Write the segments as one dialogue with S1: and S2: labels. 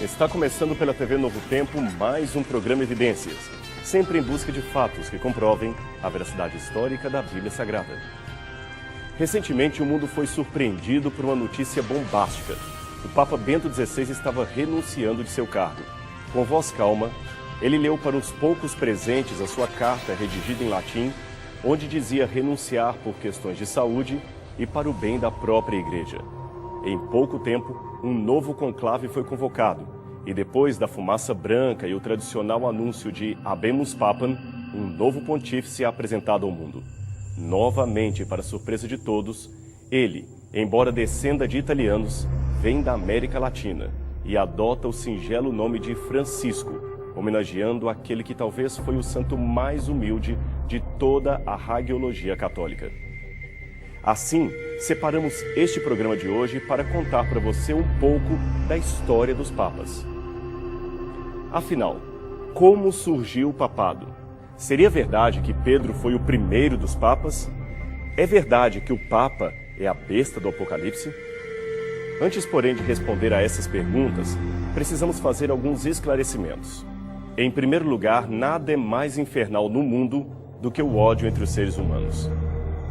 S1: Está começando pela TV Novo Tempo mais um programa Evidências, sempre em busca de fatos que comprovem a veracidade histórica da Bíblia Sagrada. Recentemente, o mundo foi surpreendido por uma notícia bombástica. O Papa Bento XVI estava renunciando de seu cargo. Com voz calma, ele leu para os poucos presentes a sua carta redigida em latim, onde dizia renunciar por questões de saúde e para o bem da própria Igreja. Em pouco tempo, um novo conclave foi convocado, e depois da fumaça branca e o tradicional anúncio de Habemus Papam, um novo pontífice é apresentado ao mundo. Novamente, para surpresa de todos, ele, embora descenda de italianos, vem da América Latina e adota o singelo nome de Francisco, homenageando aquele que talvez foi o santo mais humilde de toda a hagiologia católica. Assim, separamos este programa de hoje para contar para você um pouco da história dos papas. Afinal, como surgiu o papado? Seria verdade que Pedro foi o primeiro dos papas? É verdade que o papa é a besta do Apocalipse? Antes, porém, de responder a essas perguntas, precisamos fazer alguns esclarecimentos. Em primeiro lugar, nada é mais infernal no mundo do que o ódio entre os seres humanos.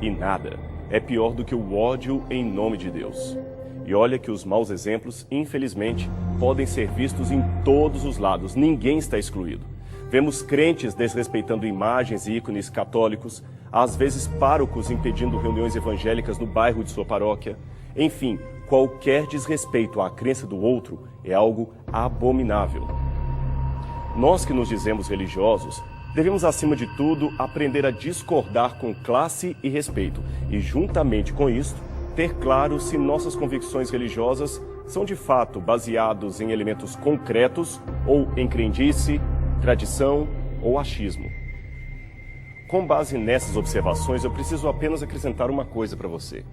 S1: E nada é pior do que o ódio em nome de Deus. E olha que os maus exemplos, infelizmente, podem ser vistos em todos os lados, ninguém está excluído. Vemos crentes desrespeitando imagens e ícones católicos, às vezes párocos impedindo reuniões evangélicas no bairro de sua paróquia. Enfim, qualquer desrespeito à crença do outro é algo abominável. Nós que nos dizemos religiosos, devemos, acima de tudo, aprender a discordar com classe e respeito e, juntamente com isto, ter claro se nossas convicções religiosas são de fato baseados em elementos concretos ou em crendice, tradição ou achismo. Com base nessas observações, eu preciso apenas acrescentar uma coisa para você.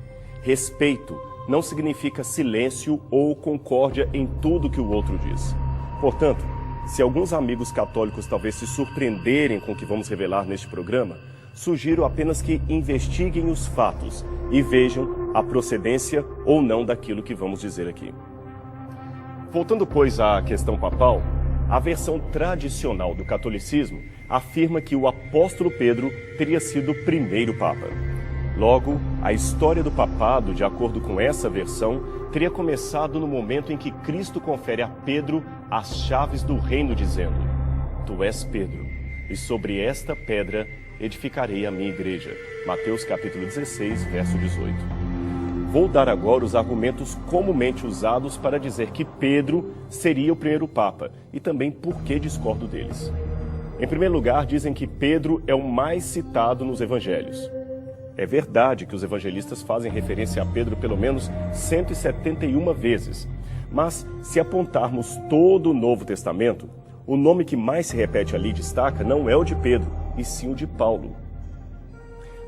S1: Respeito não significa silêncio ou concórdia em tudo que o outro diz. Portanto, se alguns amigos católicos talvez se surpreenderem com o que vamos revelar neste programa, sugiro apenas que investiguem os fatos e vejam a procedência ou não daquilo que vamos dizer aqui. Voltando, pois, à questão papal, a versão tradicional do catolicismo afirma que o apóstolo Pedro teria sido o primeiro papa. Logo, a história do papado, de acordo com essa versão, teria começado no momento em que Cristo confere a Pedro as chaves do reino, dizendo: Tu és Pedro, e sobre esta pedra edificarei a minha igreja. Mateus capítulo 16, verso 18. Vou dar agora os argumentos comumente usados para dizer que Pedro seria o primeiro papa, e também por que discordo deles. Em primeiro lugar, dizem que Pedro é o mais citado nos evangelhos. É verdade que os evangelistas fazem referência a Pedro pelo menos 171 vezes, mas se apontarmos todo o Novo Testamento, o nome que mais se repete ali e destaca não é o de Pedro, e sim o de Paulo.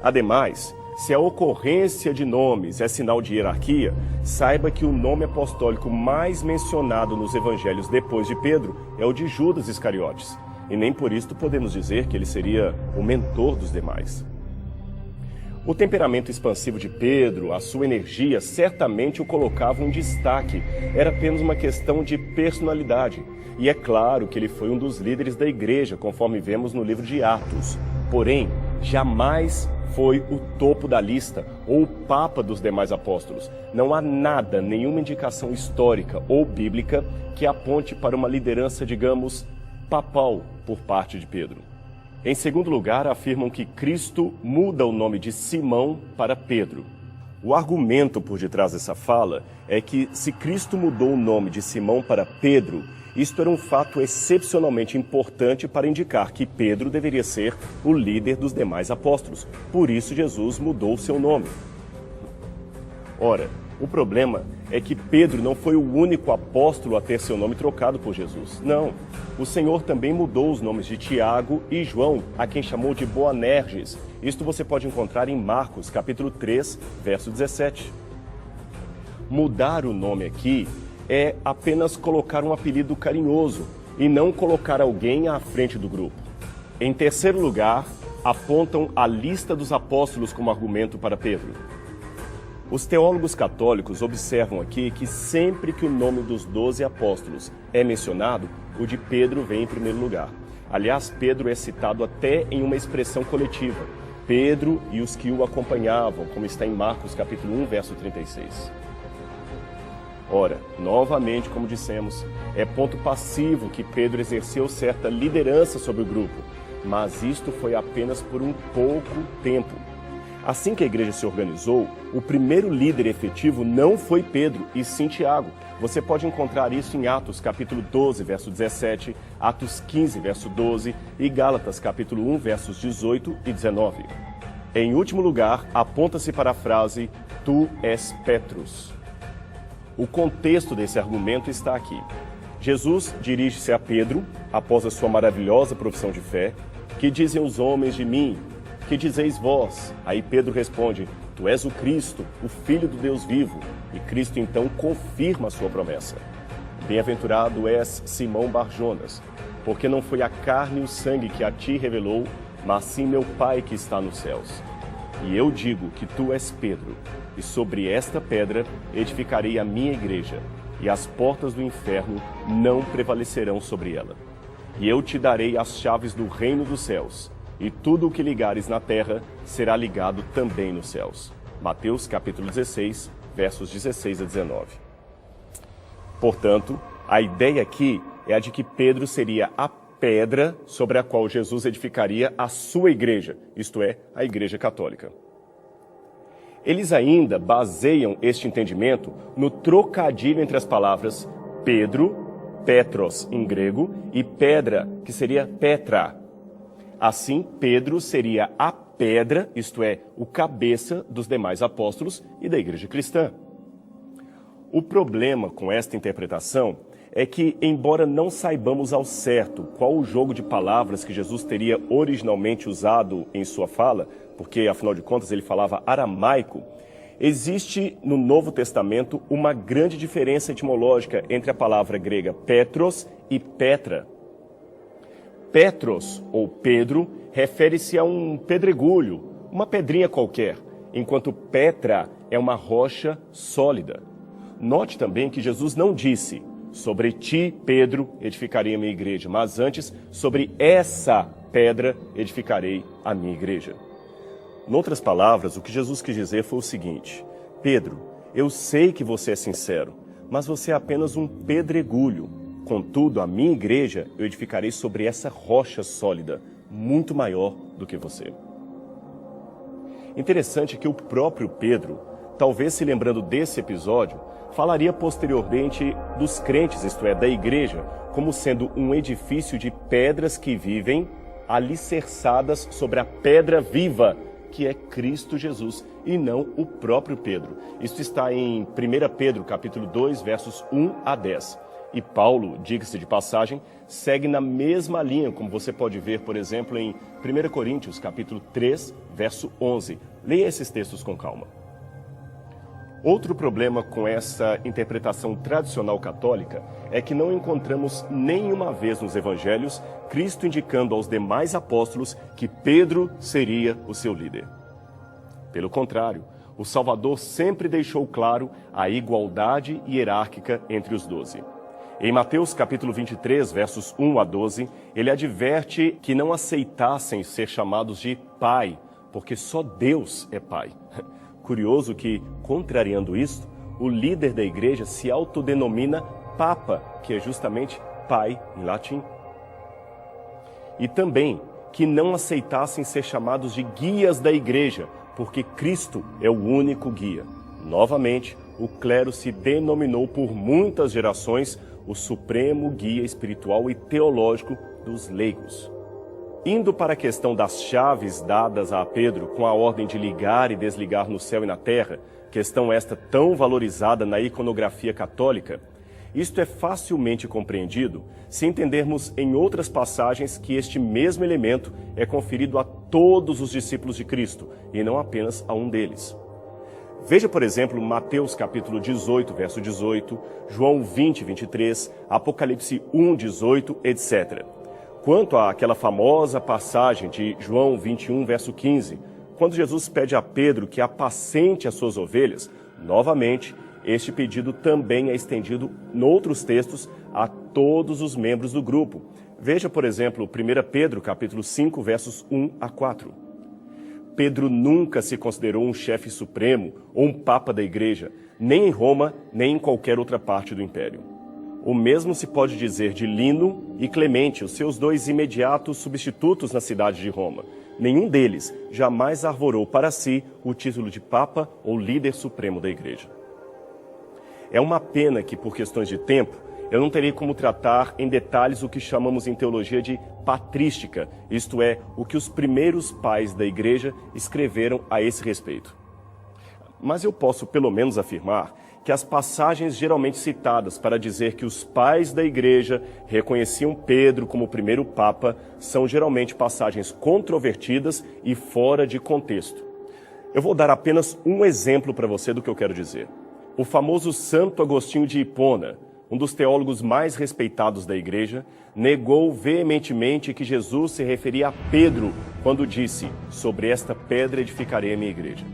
S1: Ademais, se a ocorrência de nomes é sinal de hierarquia, saiba que o nome apostólico mais mencionado nos evangelhos depois de Pedro é o de Judas Iscariotes, e nem por isso podemos dizer que ele seria o mentor dos demais. O temperamento expansivo de Pedro, a sua energia, certamente o colocavam em destaque. Era apenas uma questão de personalidade. E é claro que ele foi um dos líderes da igreja, conforme vemos no livro de Atos. Porém, jamais foi o topo da lista ou o papa dos demais apóstolos. Não há nada, nenhuma indicação histórica ou bíblica que aponte para uma liderança, digamos, papal por parte de Pedro. Em segundo lugar, afirmam que Cristo muda o nome de Simão para Pedro. O argumento por detrás dessa fala é que, se Cristo mudou o nome de Simão para Pedro, isto era um fato excepcionalmente importante para indicar que Pedro deveria ser o líder dos demais apóstolos. Por isso, Jesus mudou seu nome. Ora, o problema é que Pedro não foi o único apóstolo a ter seu nome trocado por Jesus. Não, o Senhor também mudou os nomes de Tiago e João, a quem chamou de Boanerges. Isto você pode encontrar em Marcos, capítulo 3, verso 17. Mudar o nome aqui é apenas colocar um apelido carinhoso e não colocar alguém à frente do grupo. Em terceiro lugar, apontam a lista dos apóstolos como argumento para Pedro. Os teólogos católicos observam aqui que sempre que o nome dos 12 apóstolos é mencionado, o de Pedro vem em primeiro lugar. Aliás, Pedro é citado até em uma expressão coletiva. Pedro e os que o acompanhavam, como está em Marcos capítulo 1, verso 36. Ora, novamente, como dissemos, é ponto passivo que Pedro exerceu certa liderança sobre o grupo, mas isto foi apenas por um pouco tempo. Assim que a igreja se organizou, o primeiro líder efetivo não foi Pedro, e sim Tiago. Você pode encontrar isso em Atos capítulo 12, verso 17, Atos 15, verso 12 e Gálatas capítulo 1, versos 18 e 19. Em último lugar, aponta-se para a frase, tu és Petrus. O contexto desse argumento está aqui. Jesus dirige-se a Pedro, após a sua maravilhosa profissão de fé, que dizem os homens de mim? Que dizeis vós? Aí Pedro responde, tu és o Cristo, o Filho do Deus vivo. E Cristo então confirma a sua promessa. Bem-aventurado és Simão Barjonas, porque não foi a carne e o sangue que a ti revelou, mas sim meu Pai que está nos céus. E eu digo que tu és Pedro, e sobre esta pedra edificarei a minha igreja, e as portas do inferno não prevalecerão sobre ela. E eu te darei as chaves do reino dos céus, e tudo o que ligares na terra será ligado também nos céus. Mateus capítulo 16, versos 16 a 19. Portanto, a ideia aqui é a de que Pedro seria a pedra sobre a qual Jesus edificaria a sua igreja, isto é, a Igreja Católica. Eles ainda baseiam este entendimento no trocadilho entre as palavras Pedro, Petros em grego, e pedra, que seria Petra. Assim, Pedro seria a pedra, isto é, o cabeça dos demais apóstolos e da igreja cristã. O problema com esta interpretação é que, embora não saibamos ao certo qual o jogo de palavras que Jesus teria originalmente usado em sua fala, porque, afinal de contas, ele falava aramaico, existe no Novo Testamento uma grande diferença etimológica entre a palavra grega Petros e Petra. Petros, ou Pedro, refere-se a um pedregulho, uma pedrinha qualquer, enquanto Petra é uma rocha sólida. Note também que Jesus não disse, sobre ti, Pedro, edificarei a minha igreja, mas antes, sobre essa pedra edificarei a minha igreja. Noutras palavras, o que Jesus quis dizer foi o seguinte, Pedro, eu sei que você é sincero, mas você é apenas um pedregulho. Contudo, a minha igreja eu edificarei sobre essa rocha sólida, muito maior do que você. Interessante que o próprio Pedro, talvez se lembrando desse episódio, falaria posteriormente dos crentes, isto é, da igreja, como sendo um edifício de pedras que vivem alicerçadas sobre a pedra viva, que é Cristo Jesus, e não o próprio Pedro. Isto está em 1 Pedro, capítulo 2, versos 1 a 10. E Paulo, diga-se de passagem, segue na mesma linha, como você pode ver, por exemplo, em 1 Coríntios, capítulo 3, verso 11. Leia esses textos com calma. Outro problema com essa interpretação tradicional católica é que não encontramos nenhuma vez nos evangelhos Cristo indicando aos demais apóstolos que Pedro seria o seu líder. Pelo contrário, o Salvador sempre deixou claro a igualdade hierárquica entre os 12. Em Mateus capítulo 23, versos 1 a 12, ele adverte que não aceitassem ser chamados de pai, porque só Deus é pai. Curioso que, contrariando isto, o líder da igreja se autodenomina Papa, que é justamente pai em latim. E também que não aceitassem ser chamados de guias da igreja, porque Cristo é o único guia. Novamente, o clero se denominou por muitas gerações o supremo guia espiritual e teológico dos leigos. Indo para a questão das chaves dadas a Pedro com a ordem de ligar e desligar no céu e na terra, questão esta tão valorizada na iconografia católica, isto é facilmente compreendido se entendermos em outras passagens que este mesmo elemento é conferido a todos os discípulos de Cristo e não apenas a um deles. Veja, por exemplo, Mateus capítulo 18, verso 18, João 20, 23, Apocalipse 1, 18, etc. Quanto àquela famosa passagem de João 21, verso 15, quando Jesus pede a Pedro que apacente as suas ovelhas, Novamente, este pedido também é estendido em outros textos a todos os membros do grupo. Veja, por exemplo, 1 Pedro, capítulo 5, versos 1 a 4. Pedro nunca se considerou um chefe supremo ou um papa da igreja, nem em Roma, nem em qualquer outra parte do império. O mesmo se pode dizer de Lino e Clemente, os seus dois imediatos substitutos na cidade de Roma. Nenhum deles jamais arvorou para si o título de papa ou líder supremo da igreja. É uma pena que, por questões de tempo, eu não terei como tratar em detalhes o que chamamos em teologia de patrística, isto é, o que os primeiros pais da igreja escreveram a esse respeito. Mas eu posso pelo menos afirmar que as passagens geralmente citadas para dizer que os pais da igreja reconheciam Pedro como o primeiro papa são geralmente passagens controvertidas e fora de contexto. Eu vou dar apenas um exemplo para você do que eu quero dizer. O famoso Santo Agostinho de Hipona, um dos teólogos mais respeitados da igreja, negou veementemente que Jesus se referia a Pedro quando disse: "Sobre esta pedra edificarei a minha igreja".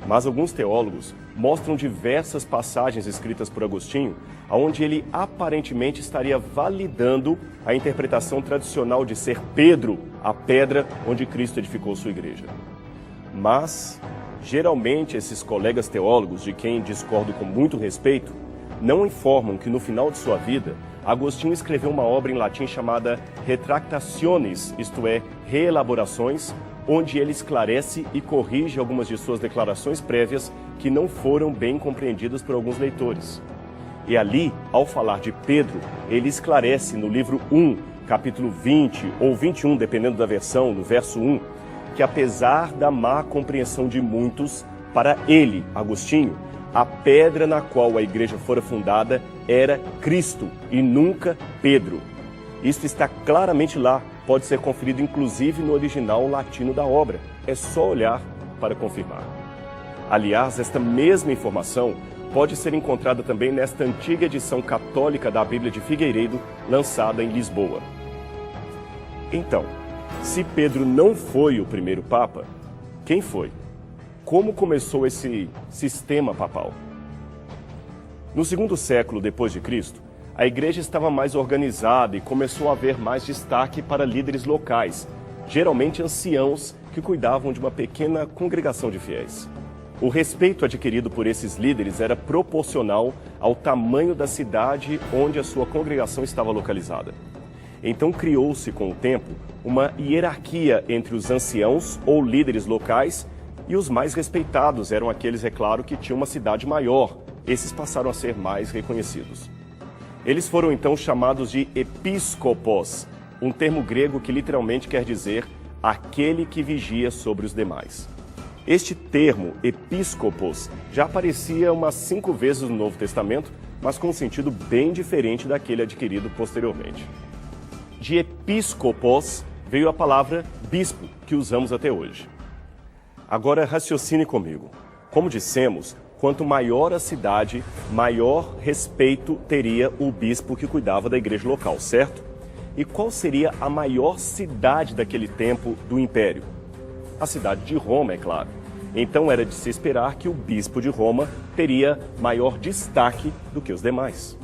S1: Mas alguns teólogos mostram diversas passagens escritas por Agostinho, onde ele aparentemente estaria validando a interpretação tradicional de ser Pedro a pedra onde Cristo edificou sua igreja. Mas, geralmente, esses colegas teólogos, de quem discordo com muito respeito, não informam que no final de sua vida, Agostinho escreveu uma obra em latim chamada Retractationes, isto é, reelaborações, onde ele esclarece e corrige algumas de suas declarações prévias que não foram bem compreendidas por alguns leitores. E ali, ao falar de Pedro, ele esclarece no livro 1, capítulo 20 ou 21, dependendo da versão, no verso 1, que apesar da má compreensão de muitos, para ele, Agostinho, a pedra na qual a igreja fora fundada era Cristo e nunca Pedro. Isto está claramente lá, pode ser conferido inclusive no original latino da obra. É só olhar para confirmar. Aliás, esta mesma informação pode ser encontrada também nesta antiga edição católica da Bíblia de Figueiredo, lançada em Lisboa. Então, se Pedro não foi o primeiro papa, quem foi? Como começou esse sistema papal? No segundo século depois de Cristo, a igreja estava mais organizada e começou a haver mais destaque para líderes locais, geralmente anciãos que cuidavam de uma pequena congregação de fiéis. O respeito adquirido por esses líderes era proporcional ao tamanho da cidade onde a sua congregação estava localizada. Então criou-se com o tempo uma hierarquia entre os anciãos ou líderes locais e os mais respeitados eram aqueles, é claro, que tinham uma cidade maior. Esses passaram a ser mais reconhecidos. Eles foram então chamados de episcopos, um termo grego que literalmente quer dizer aquele que vigia sobre os demais. Este termo, episcopos, já aparecia umas 5 vezes no Novo Testamento, mas com um sentido bem diferente daquele adquirido posteriormente. De episcopos veio a palavra bispo, que usamos até hoje. Agora raciocine comigo. Como dissemos, quanto maior a cidade, maior respeito teria o bispo que cuidava da igreja local, certo? E qual seria a maior cidade daquele tempo do Império? A cidade de Roma, é claro. Então era de se esperar que o bispo de Roma teria maior destaque do que os demais.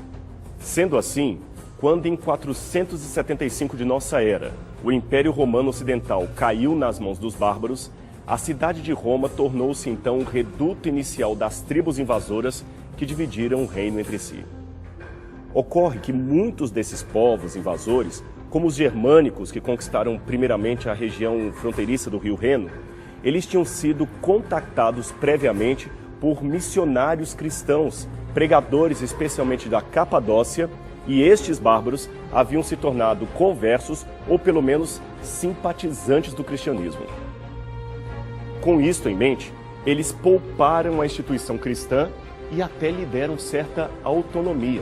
S1: Sendo assim, quando em 475 de nossa era, o Império Romano Ocidental caiu nas mãos dos bárbaros, a cidade de Roma tornou-se então o reduto inicial das tribos invasoras que dividiram o reino entre si. Ocorre que muitos desses povos invasores, como os germânicos que conquistaram primeiramente a região fronteiriça do rio Reno, eles tinham sido contactados previamente por missionários cristãos, pregadores especialmente da Capadócia, e estes bárbaros haviam se tornado conversos ou pelo menos simpatizantes do cristianismo. Com isto em mente, eles pouparam a instituição cristã e até lhe deram certa autonomia.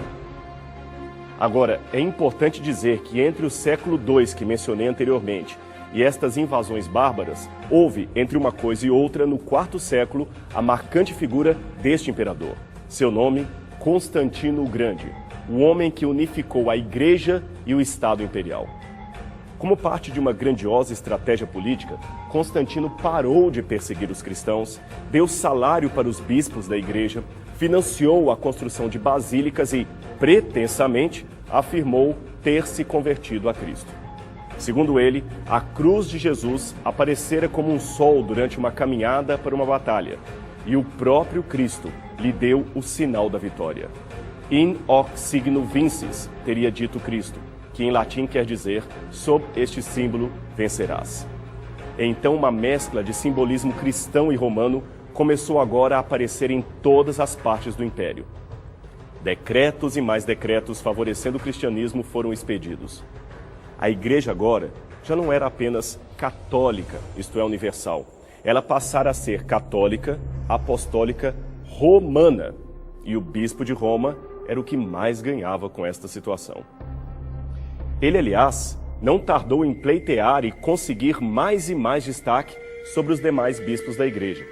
S1: Agora, é importante dizer que entre o século II, que mencionei anteriormente, e estas invasões bárbaras, houve, entre uma coisa e outra, no IV século, a marcante figura deste imperador. Seu nome, Constantino o Grande, o homem que unificou a Igreja e o Estado imperial. Como parte de uma grandiosa estratégia política, Constantino parou de perseguir os cristãos, deu salário para os bispos da igreja, financiou a construção de basílicas e, pretensamente, afirmou ter se convertido a Cristo. Segundo ele, a cruz de Jesus aparecera como um sol durante uma caminhada para uma batalha, e o próprio Cristo lhe deu o sinal da vitória. In hoc signo vinces, teria dito Cristo, que em latim quer dizer, sob este símbolo vencerás. Então uma mescla de simbolismo cristão e romano começou agora a aparecer em todas as partes do império. Decretos e mais decretos favorecendo o cristianismo foram expedidos. A igreja agora já não era apenas católica, isto é, universal. Ela passara a ser católica, apostólica, romana. E o bispo de Roma era o que mais ganhava com esta situação. Ele, aliás, não tardou em pleitear e conseguir mais e mais destaque sobre os demais bispos da igreja.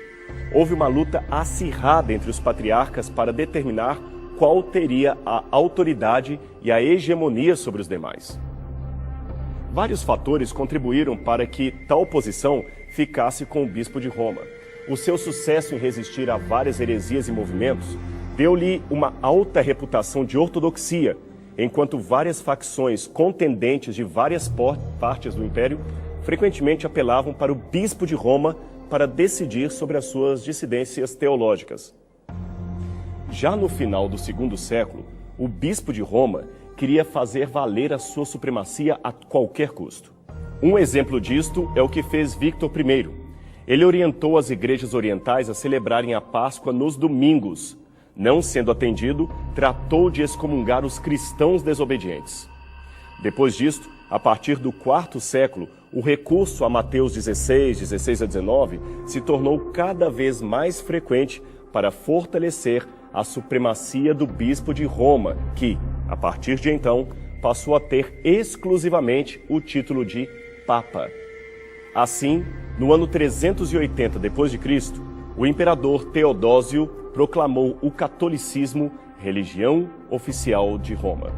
S1: Houve uma luta acirrada entre os patriarcas para determinar qual teria a autoridade e a hegemonia sobre os demais. Vários fatores contribuíram para que tal posição ficasse com o bispo de Roma. O seu sucesso em resistir a várias heresias e movimentos deu-lhe uma alta reputação de ortodoxia, enquanto várias facções contendentes de várias partes do império frequentemente apelavam para o bispo de Roma para decidir sobre as suas dissidências teológicas. Já no final do segundo século, o bispo de Roma queria fazer valer a sua supremacia a qualquer custo. Um exemplo disto é o que fez Victor I. Ele orientou as igrejas orientais a celebrarem a Páscoa nos domingos. Não sendo atendido, tratou de excomungar os cristãos desobedientes. Depois disto, a partir do quarto século, o recurso a Mateus 16 a 19, se tornou cada vez mais frequente para fortalecer a supremacia do bispo de Roma, que, a partir de então, passou a ter exclusivamente o título de Papa. Assim, no ano 380 d.C., o imperador Teodósio proclamou o catolicismo religião oficial de Roma.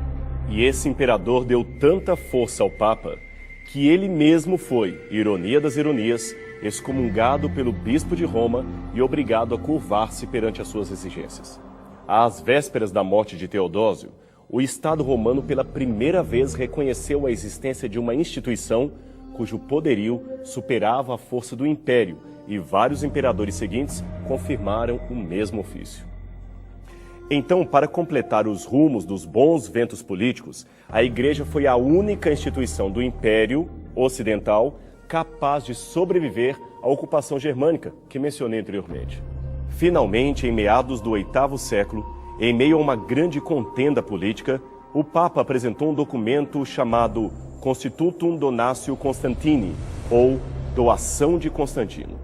S1: E esse imperador deu tanta força ao Papa que ele mesmo foi, ironia das ironias, excomungado pelo bispo de Roma e obrigado a curvar-se perante as suas exigências. Às vésperas da morte de Teodósio, o Estado romano pela primeira vez reconheceu a existência de uma instituição cujo poderio superava a força do império, e vários imperadores seguintes confirmaram o mesmo ofício. Então, para completar os rumos dos bons ventos políticos, a Igreja foi a única instituição do Império Ocidental capaz de sobreviver à ocupação germânica, que mencionei anteriormente. Finalmente, em meados do VIII século, em meio a uma grande contenda política, o Papa apresentou um documento chamado Constitutum Donatio Constantini, ou Doação de Constantino.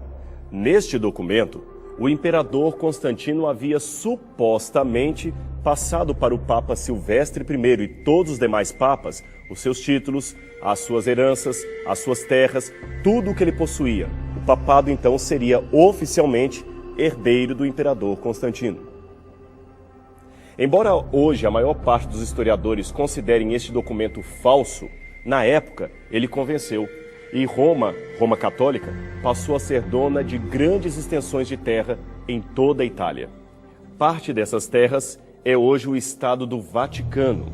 S1: Neste documento, o imperador Constantino havia supostamente passado para o Papa Silvestre I e todos os demais papas os seus títulos, as suas heranças, as suas terras, tudo o que ele possuía. O papado, então, seria oficialmente herdeiro do imperador Constantino. Embora hoje a maior parte dos historiadores considerem este documento falso, na época ele convenceu. E Roma católica, passou a ser dona de grandes extensões de terra em toda a Itália. Parte dessas terras é hoje o Estado do Vaticano.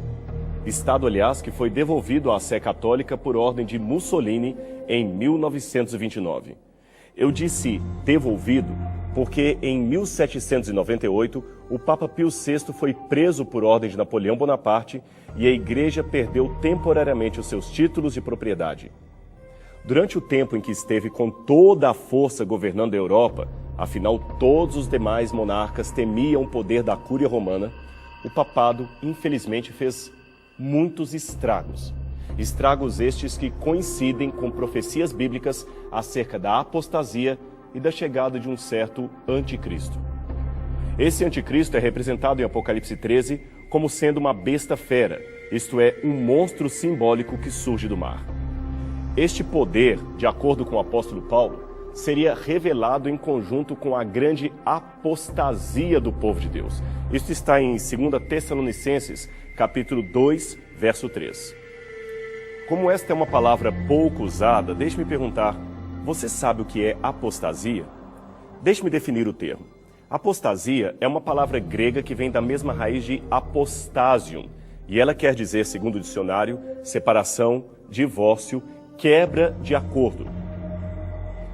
S1: Estado, aliás, que foi devolvido à Sé Católica por ordem de Mussolini em 1929. Eu disse devolvido porque em 1798 o Papa Pio VI foi preso por ordem de Napoleão Bonaparte e a Igreja perdeu temporariamente os seus títulos de propriedade. Durante o tempo em que esteve com toda a força governando a Europa, afinal todos os demais monarcas temiam o poder da Cúria Romana, o papado, infelizmente, fez muitos estragos. Estragos estes que coincidem com profecias bíblicas acerca da apostasia e da chegada de um certo anticristo. Esse anticristo é representado em Apocalipse 13 como sendo uma besta fera, isto é, um monstro simbólico que surge do mar. Este poder, de acordo com o apóstolo Paulo, seria revelado em conjunto com a grande apostasia do povo de Deus. Isto está em 2 Tessalonicenses, capítulo 2, verso 3. Como esta é uma palavra pouco usada, deixe-me perguntar, você sabe o que é apostasia? Deixe-me definir o termo. Apostasia é uma palavra grega que vem da mesma raiz de apostasium, e ela quer dizer, segundo o dicionário, separação, divórcio, quebra de acordo.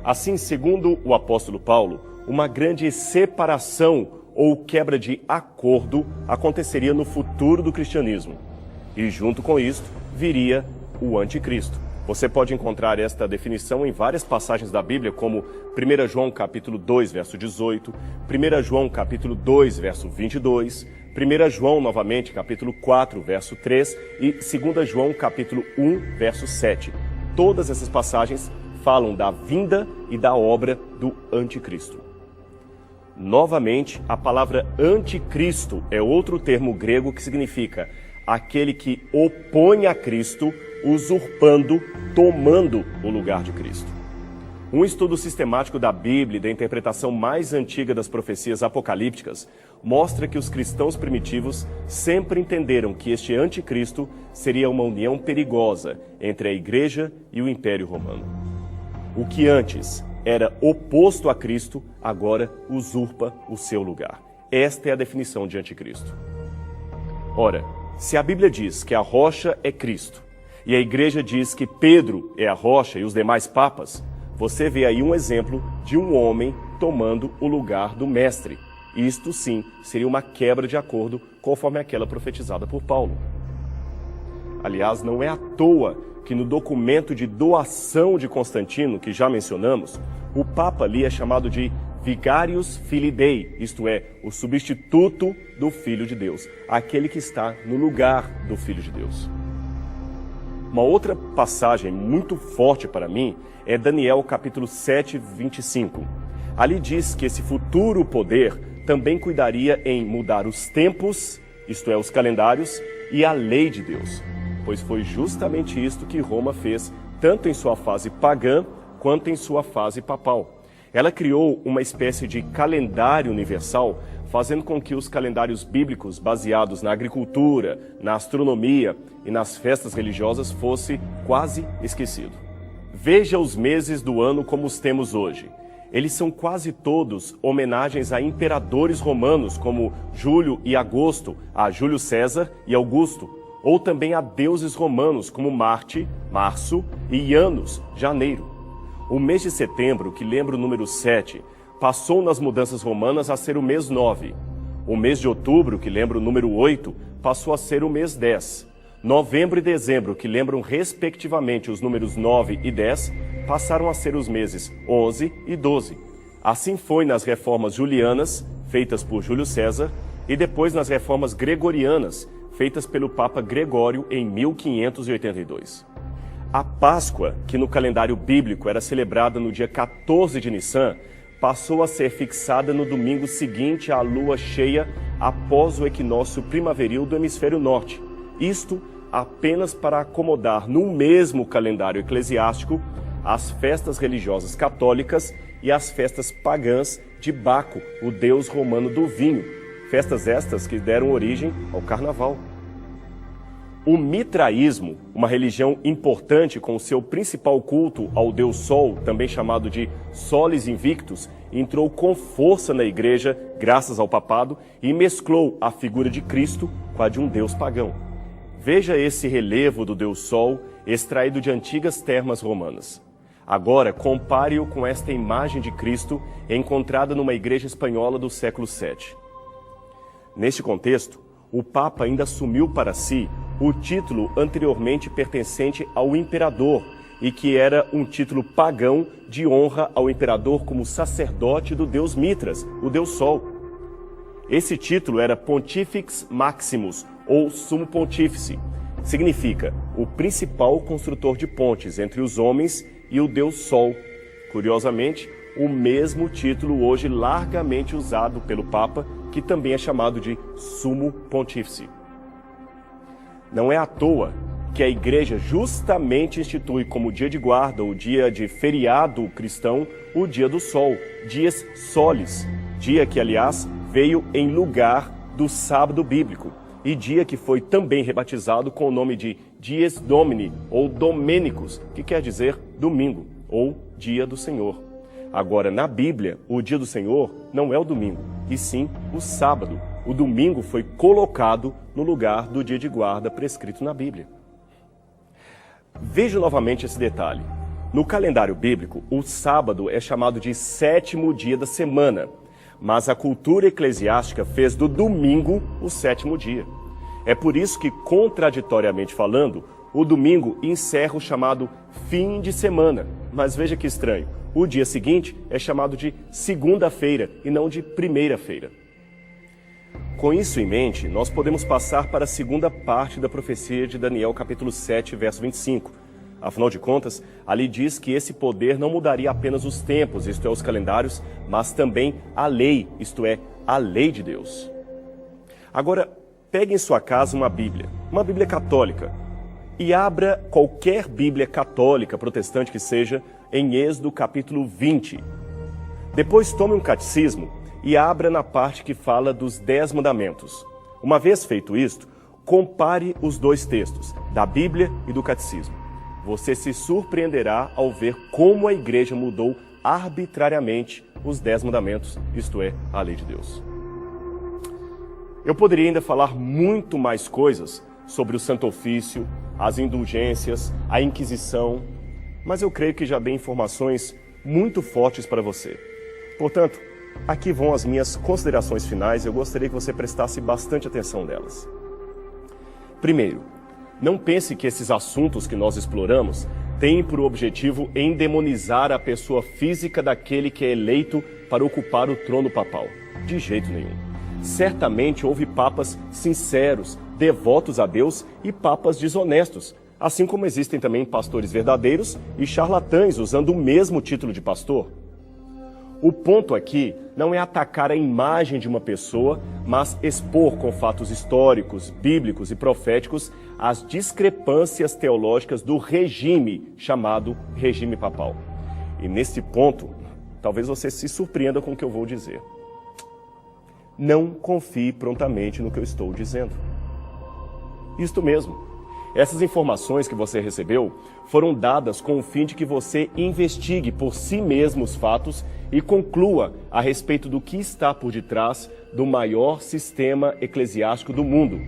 S1: Assim, segundo o apóstolo Paulo, uma grande separação ou quebra de acordo aconteceria no futuro do cristianismo. E junto com isto, viria o anticristo. Você pode encontrar esta definição em várias passagens da Bíblia, como 1 João capítulo 2, verso 18, 1 João capítulo 2, verso 22, 1 João, novamente, capítulo 4, verso 3 e 2 João capítulo 1, verso 7. Todas essas passagens falam da vinda e da obra do anticristo. Novamente, a palavra anticristo é outro termo grego que significa aquele que opõe a Cristo, usurpando, tomando o lugar de Cristo. Um estudo sistemático da Bíblia e da interpretação mais antiga das profecias apocalípticas mostra que os cristãos primitivos sempre entenderam que este anticristo seria uma união perigosa entre a Igreja e o Império Romano. O que antes era oposto a Cristo, agora usurpa o seu lugar. Esta é a definição de anticristo. Ora, se a Bíblia diz que a rocha é Cristo, e a Igreja diz que Pedro é a rocha e os demais papas, você vê aí um exemplo de um homem tomando o lugar do mestre. Isto sim seria uma quebra de acordo conforme aquela profetizada por Paulo. Aliás, não é à toa que no documento de doação de Constantino, que já mencionamos, o Papa ali é chamado de Vicarius Filii Dei, isto é, o substituto do Filho de Deus, aquele que está no lugar do Filho de Deus. Uma outra passagem muito forte para mim é Daniel capítulo 7, 25. Ali diz que esse futuro poder também cuidaria em mudar os tempos, isto é, os calendários, e a lei de Deus, pois foi justamente isto que Roma fez, tanto em sua fase pagã, quanto em sua fase papal. Ela criou uma espécie de calendário universal, fazendo com que os calendários bíblicos baseados na agricultura, na astronomia e nas festas religiosas fosse quase esquecido. Veja os meses do ano como os temos hoje. Eles são quase todos homenagens a imperadores romanos, como Júlio e Agosto, a Júlio César e Augusto, ou também a deuses romanos, como Marte, Março, e Janus, Janeiro. O mês de setembro, que lembra o número 7, passou nas mudanças romanas a ser o mês 9. O mês de outubro, que lembra o número 8, passou a ser o mês 10. Novembro e dezembro, que lembram respectivamente os números 9 e 10, passaram a ser os meses 11 e 12. Assim foi nas reformas julianas, feitas por Júlio César, e depois nas reformas gregorianas, feitas pelo Papa Gregório em 1582. A Páscoa, que no calendário bíblico era celebrada no dia 14 de Nissan, passou a ser fixada no domingo seguinte à lua cheia após o equinócio primaveril do hemisfério norte. Isto apenas para acomodar no mesmo calendário eclesiástico as festas religiosas católicas e as festas pagãs de Baco, o deus romano do vinho, festas estas que deram origem ao carnaval. O mitraísmo, uma religião importante com seu principal culto ao deus Sol, também chamado de Solis Invictus, entrou com força na igreja, graças ao papado, e mesclou a figura de Cristo com a de um deus pagão. Veja esse relevo do deus Sol, extraído de antigas termas romanas. Agora, compare-o com esta imagem de Cristo encontrada numa igreja espanhola do século VII. Neste contexto, o Papa ainda assumiu para si o título anteriormente pertencente ao imperador e que era um título pagão de honra ao imperador como sacerdote do deus Mitras, o deus Sol. Esse título era Pontifex Maximus, ou Sumo Pontífice. Significa o principal construtor de pontes entre os homens e o deus Sol. Curiosamente, o mesmo título hoje largamente usado pelo Papa, que também é chamado de Sumo Pontífice. Não é à toa que a Igreja justamente institui como dia de guarda, ou dia de feriado cristão, o dia do Sol, dies solis, dia que, aliás, veio em lugar do sábado bíblico. e dia que foi também rebatizado com o nome de Dies Domini, ou Domênicos, que quer dizer domingo, ou dia do Senhor. Agora, na Bíblia, o dia do Senhor não é o domingo, e sim o sábado. O domingo foi colocado no lugar do dia de guarda prescrito na Bíblia. Veja novamente esse detalhe. No calendário bíblico, o sábado é chamado de sétimo dia da semana, mas a cultura eclesiástica fez do domingo o sétimo dia. É por isso que, contraditoriamente falando, o domingo encerra o chamado fim de semana. Mas veja que estranho, o dia seguinte é chamado de segunda-feira e não de primeira-feira. Com isso em mente, nós podemos passar para a segunda parte da profecia de Daniel, capítulo 7, verso 25. Afinal de contas, ali diz que esse poder não mudaria apenas os tempos, isto é, os calendários, mas também a lei, isto é, a lei de Deus. Agora, pegue em sua casa uma Bíblia católica, e abra qualquer Bíblia católica, protestante que seja, em Êxodo capítulo 20. Depois tome um catecismo e abra na parte que fala dos 10 mandamentos. Uma vez feito isto, compare os dois textos, da Bíblia e do catecismo. Você se surpreenderá ao ver como a igreja mudou arbitrariamente os 10 mandamentos, isto é, a lei de Deus. Eu poderia ainda falar muito mais coisas sobre o Santo Ofício, as indulgências, a Inquisição, mas eu creio que já dei informações muito fortes para você. Portanto, aqui vão as minhas considerações finais e eu gostaria que você prestasse bastante atenção nelas. Primeiro, não pense que esses assuntos que nós exploramos têm por objetivo endemonizar a pessoa física daquele que é eleito para ocupar o trono papal. De jeito nenhum. Certamente houve papas sinceros, devotos a Deus e papas desonestos, assim como existem também pastores verdadeiros e charlatães usando o mesmo título de pastor. O ponto aqui não é atacar a imagem de uma pessoa, mas expor com fatos históricos, bíblicos e proféticos as discrepâncias teológicas do regime chamado regime papal. E nesse ponto, talvez você se surpreenda com o que eu vou dizer. Não confie prontamente no que eu estou dizendo. Isto mesmo. Essas informações que você recebeu foram dadas com o fim de que você investigue por si mesmo os fatos e conclua a respeito do que está por detrás do maior sistema eclesiástico do mundo,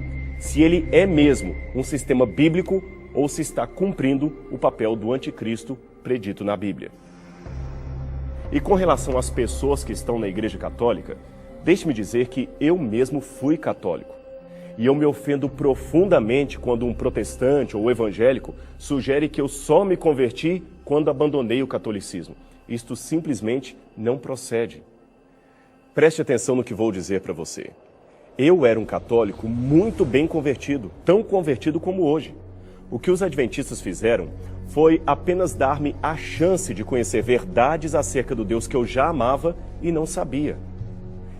S1: se ele é mesmo um sistema bíblico ou se está cumprindo o papel do anticristo predito na Bíblia. E com relação às pessoas que estão na Igreja Católica, deixe-me dizer que eu mesmo fui católico. E eu me ofendo profundamente quando um protestante ou evangélico sugere que eu só me converti quando abandonei o catolicismo. Isto simplesmente não procede. Preste atenção no que vou dizer para você. Eu era um católico muito bem convertido, tão convertido como hoje. O que os adventistas fizeram foi apenas dar-me a chance de conhecer verdades acerca do Deus que eu já amava e não sabia.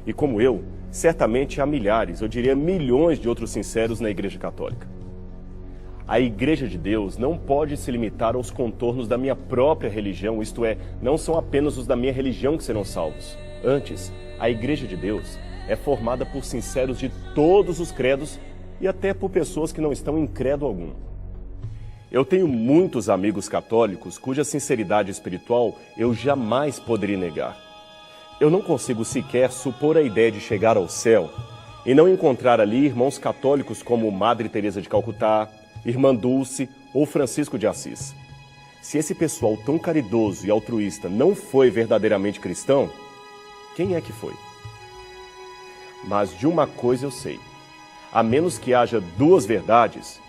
S1: E como eu, certamente há milhares, eu diria milhões de outros sinceros na Igreja Católica. A Igreja de Deus não pode se limitar aos contornos da minha própria religião, isto é, não são apenas os da minha religião que serão salvos. Antes, a Igreja de Deus é formada por sinceros de todos os credos e até por pessoas que não estão em credo algum. Eu tenho muitos amigos católicos cuja sinceridade espiritual eu jamais poderia negar. Eu não consigo sequer supor a ideia de chegar ao céu e não encontrar ali irmãos católicos como Madre Teresa de Calcutá, Irmã Dulce ou Francisco de Assis. Se esse pessoal tão caridoso e altruísta não foi verdadeiramente cristão, quem é que foi? Mas de uma coisa eu sei, a menos que haja duas verdades,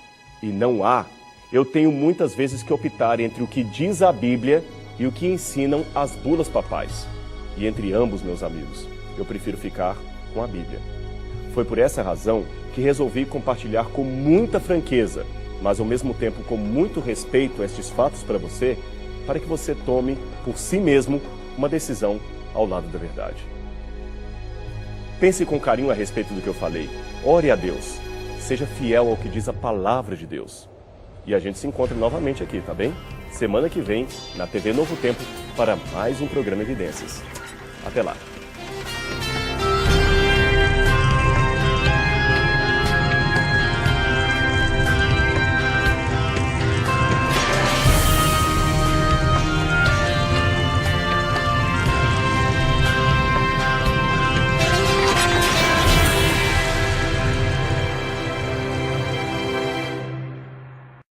S1: e não há, eu tenho muitas vezes que optar entre o que diz a Bíblia e o que ensinam as bulas papais. E entre ambos, meus amigos, eu prefiro ficar com a Bíblia. Foi por essa razão que resolvi compartilhar com muita franqueza, mas ao mesmo tempo com muito respeito estes fatos para você, para que você tome por si mesmo uma decisão ao lado da verdade. Pense com carinho a respeito do que eu falei. Ore a Deus. Seja fiel ao que diz a palavra de Deus. E a gente se encontra novamente aqui, tá bem? Semana que vem, na TV Novo Tempo, para mais um programa Evidências. Até lá!